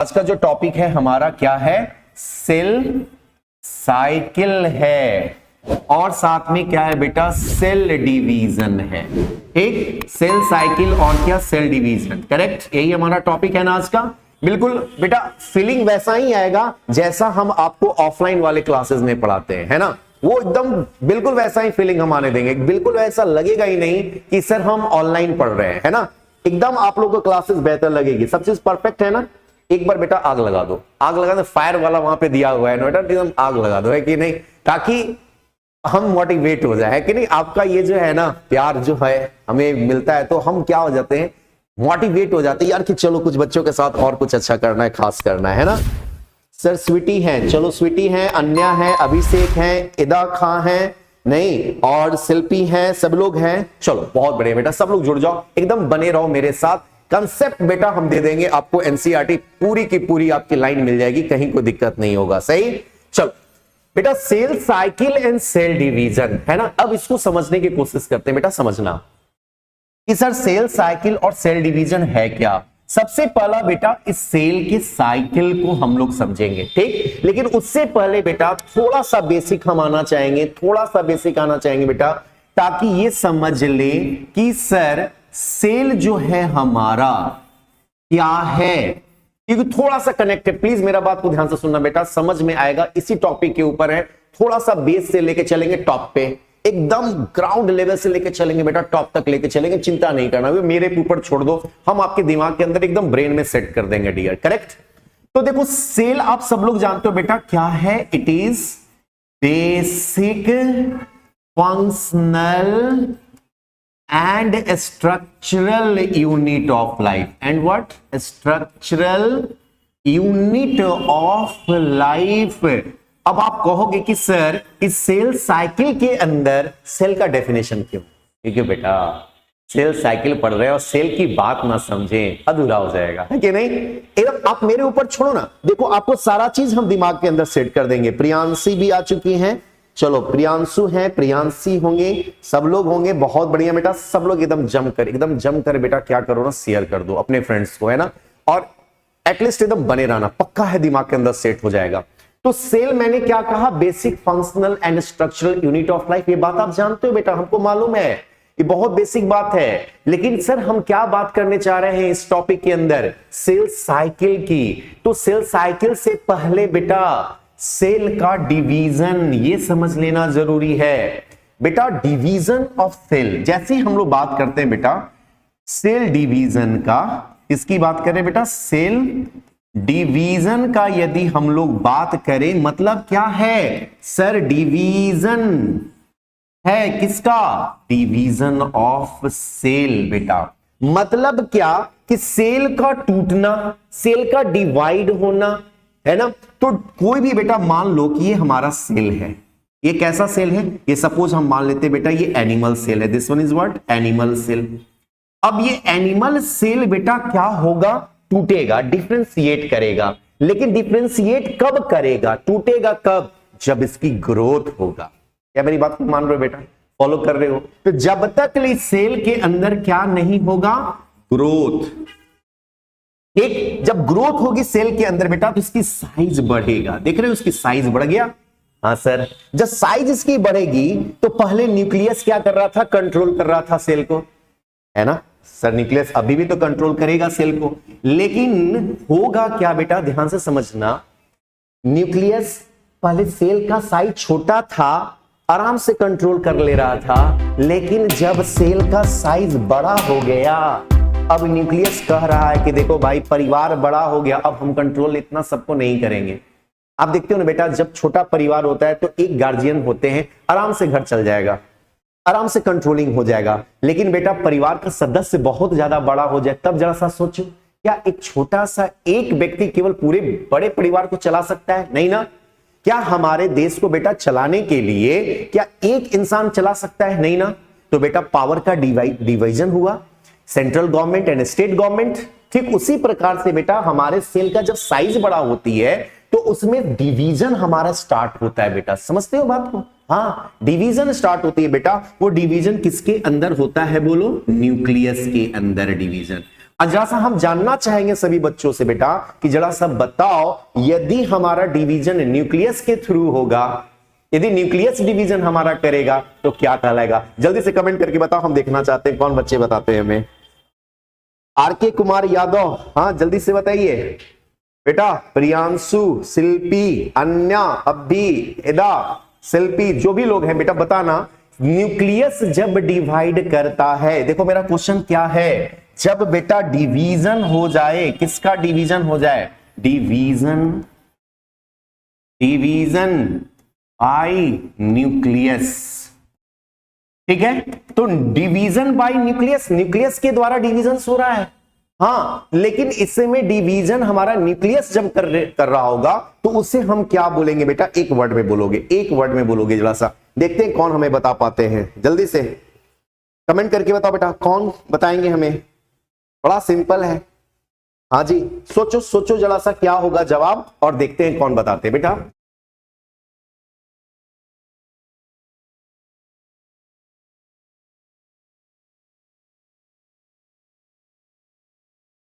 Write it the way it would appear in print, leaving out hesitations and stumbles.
आज का जो टॉपिक है हमारा क्या है, सेल साइकिल है और साथ में क्या है बेटा, सेल डिवीजन है। ठीक, सेल साइकिल और क्या, सेल डिवीजन। करेक्ट, यही हमारा टॉपिक है ना आज का। बिल्कुल बेटा, फीलिंग वैसा ही आएगा जैसा हम आपको ऑफलाइन वाले क्लासेस में पढ़ाते हैं, है ना। वो एकदम बिल्कुल वैसा ही फीलिंग हम आने देंगे, बिल्कुल ऐसा लगेगा ही नहीं कि सर हम ऑनलाइन पढ़ रहे हैं, है ना। एकदम आप लोगों को क्लासेस बेहतर लगेगी, सब चीज परफेक्ट है ना। एक बार बेटा आग लगा दो, आग लगा दो, फायर वाला वहां पे दिया हुआ है ना बेटा, एकदम आग लगा दो, है कि नहीं, ताकि हम मोटिवेट हो जाए, है कि नहीं। आपका ये जो है ना प्यार जो है हमें मिलता है तो हम क्या हो जाते हैं, मोटिवेट हो जाते हैं यार कि चलो कुछ बच्चों के साथ और कुछ अच्छा करना है, खास करना है ना। सर स्वीटी हैं, चलो स्वीटी हैं, अन्या है, अभिषेक हैं, इदा खां हैं, नहीं और शिल्पी हैं, सब लोग हैं। चलो बहुत बढ़िया बेटा, सब लोग जुड़ जाओ, एकदम बने रहो मेरे साथ। कंसेप्ट बेटा हम दे देंगे आपको, एनसीईआरटी पूरी की पूरी आपकी लाइन मिल जाएगी, कहीं कोई दिक्कत नहीं होगा। सही, चलो बेटा, cell cycle and cell division है ना। अब इसको समझने की कोशिश करते हैं बेटा, समझना कि सर सेल साइकिल और सेल डिवीजन है क्या। सबसे पहला बेटा इस सेल के साइकिल को हम लोग समझेंगे, ठीक। लेकिन उससे पहले बेटा थोड़ा सा बेसिक हम आना चाहेंगे, थोड़ा सा बेसिक आना चाहेंगे बेटा, ताकि ये समझ ले कि सर सेल जो है हमारा क्या है, क्योंकि थोड़ा सा कनेक्टेड। प्लीज मेरा बात को ध्यान से सुनना बेटा, समझ में आएगा, इसी टॉपिक के ऊपर है। थोड़ा सा बेस से लेके चलेंगे टॉप पे, एकदम ग्राउंड लेवल से लेके चलेंगे बेटा, टॉप तक लेके चलेंगे। चिंता नहीं करना, मेरे ऊपर छोड़ दो, हम आपके दिमाग के अंदर एकदम ब्रेन में सेट कर देंगे डियर। करेक्ट, तो देखो सेल आप सब लोग जानते हो बेटा क्या है, it is basic functional and a structural unit of life. And what? A structural unit of life. अब आप कहोगे कि सर इस सेल साइकिल के अंदर सेल का डेफिनेशन क्यों, क्योंकि बेटा सेल साइकिल पढ़ रहे हो, सेल की बात ना समझें अधूरा हो जाएगा, है कि नहीं। एकदम आप मेरे ऊपर छोड़ो ना, देखो आपको सारा चीज हम दिमाग के अंदर सेट कर देंगे। प्रियांशी भी आ चुकी हैं, चलो प्रियांशु हैं, प्रियांशी होंगे, सब लोग होंगे, बहुत बढ़िया बेटा। सब लोग एकदम जमकर बेटा क्या करो ना, शेयर कर दो अपने फ्रेंड्स को, है ना। और एटलीस्ट एकदम बने रहना, पक्का है दिमाग के अंदर सेट हो जाएगा। तो सेल मैंने क्या कहा, basic functional and structural unit of life. ये बात आप जानते हो बेटा, हमको मालूम है, ये बहुत बेसिक बात है। लेकिन सर हम क्या बात करने चाह रहे हैं इस टॉपिक के अंदर, सेल साइकिल की। तो सेल साइकिल से पहले बेटा सेल का डिवीजन ये समझ लेना जरूरी है बेटा। डिवीजन ऑफ सेल, जैसे हम लोग बात करते हैं बेटा सेल डिवीजन का, इसकी बात करें बेटा सेल डिवीजन का, यदि हम लोग बात करें मतलब क्या है सर, डिवीजन है किसका, डिवीजन ऑफ सेल बेटा। मतलब क्या कि सेल का टूटना, सेल का डिवाइड होना, है ना। तो कोई भी बेटा मान लो कि ये हमारा सेल है, ये कैसा सेल है, ये सपोज हम मान लेते हैं बेटा ये एनिमल सेल है, this one is what, animal cell. अब ये एनिमल सेल बेटा क्या होगा, टूटेगा, डिफरेंशिएट करेगा। लेकिन डिफरेंशिएट कब करेगा, टूटेगा कब, जब इसकी ग्रोथ होगा। क्या मेरी बात को मान रहे हो बेटा, फॉलो कर रहे हो। तो जब तक इस सेल के अंदर क्या नहीं होगा, ग्रोथ, एक जब ग्रोथ होगी सेल के अंदर बेटा तो इसकी साइज बढ़ेगा। देख रहे हो उसकी साइज बढ़ गया, हाँ सर। जब साइज इसकी बढ़ेगी तो पहले न्यूक्लियस क्या कर रहा था, कंट्रोल कर रहा था सेल को, है ना सर। न्यूक्लियस अभी भी तो कंट्रोल करेगा सेल को, लेकिन होगा क्या बेटा, ध्यान से समझना। न्यूक्लियस पहले सेल का साइज छोटा था, आराम से कंट्रोल कर ले रहा था, लेकिन जब सेल का साइज बड़ा हो गया, अब न्यूक्लियस कह रहा है कि देखो भाई परिवार बड़ा हो गया, अब हम कंट्रोल इतना सबको नहीं करेंगे। आप देखते हो ना बेटा, जब छोटा परिवार होता है तो एक गार्जियन होते हैं, आराम से घर चल जाएगा, आराम से कंट्रोलिंग हो जाएगा। लेकिन बेटा परिवार का सदस्य बहुत ज्यादा बड़ा हो जाए, तब जरा सा सोचो, क्या एक छोटा सा एक व्यक्ति केवल पूरे बड़े परिवार को चला सकता है, नहीं ना। क्या हमारे देश को बेटा चलाने के लिए क्या एक इंसान चला सकता है, नहीं ना। तो बेटा पावर का डिवीजन हुआ, central government and state government. ठीक उसी प्रकार से बेटा हमारे सेल का जब साइज बड़ा होती है तो उसमें डिवीजन हमारा स्टार्ट होता है बेटा, समझते हो बात को। हाँ डिवीजन स्टार्ट होती है बेटा, वो डिवीजन किसके अंदर होता है बोलो, न्यूक्लियस के अंदर डिवीजन। आज जरा सा हम जानना चाहेंगे सभी बच्चों से बेटा कि जरा सा बताओ, यदि हमारा डिवीजन न्यूक्लियस के थ्रू होगा, यदि न्यूक्लियस डिवीजन हमारा करेगा तो क्या कहलाएगा? जल्दी से कमेंट करके बताओ, हम देखना चाहते हैं कौन बच्चे बताते हैं हमें। आरके कुमार यादव, हाँ जल्दी से बताइए बेटा। प्रियांशु, शिल्पी, अन्या, अभी, एदा, शिल्पी, जो भी लोग हैं बेटा बताना, न्यूक्लियस जब डिवाइड करता है, देखो मेरा क्वेश्चन क्या है, जब बेटा डिवीजन हो जाए, किसका डिवीजन हो जाए? डिवीजन बाय न्यूक्लियस, ठीक है। तो डिवीजन बाय न्यूक्लियस, न्यूक्लियस के द्वारा डिवीजन हो रहा है, हाँ, लेकिन इसमें डिवीजन हमारा न्यूक्लियस जब कर रहा होगा तो उसे हम क्या बोलेंगे बेटा? एक वर्ड में बोलोगे, एक वर्ड में बोलोगे। जरा सा देखते हैं कौन हमें बता पाते हैं, जल्दी से कमेंट करके बताओ बेटा, कौन बताएंगे हमें? बड़ा सिंपल है, हाँ जी, सोचो सोचो जरा सा क्या होगा जवाब, और देखते हैं कौन बताते हैं बेटा।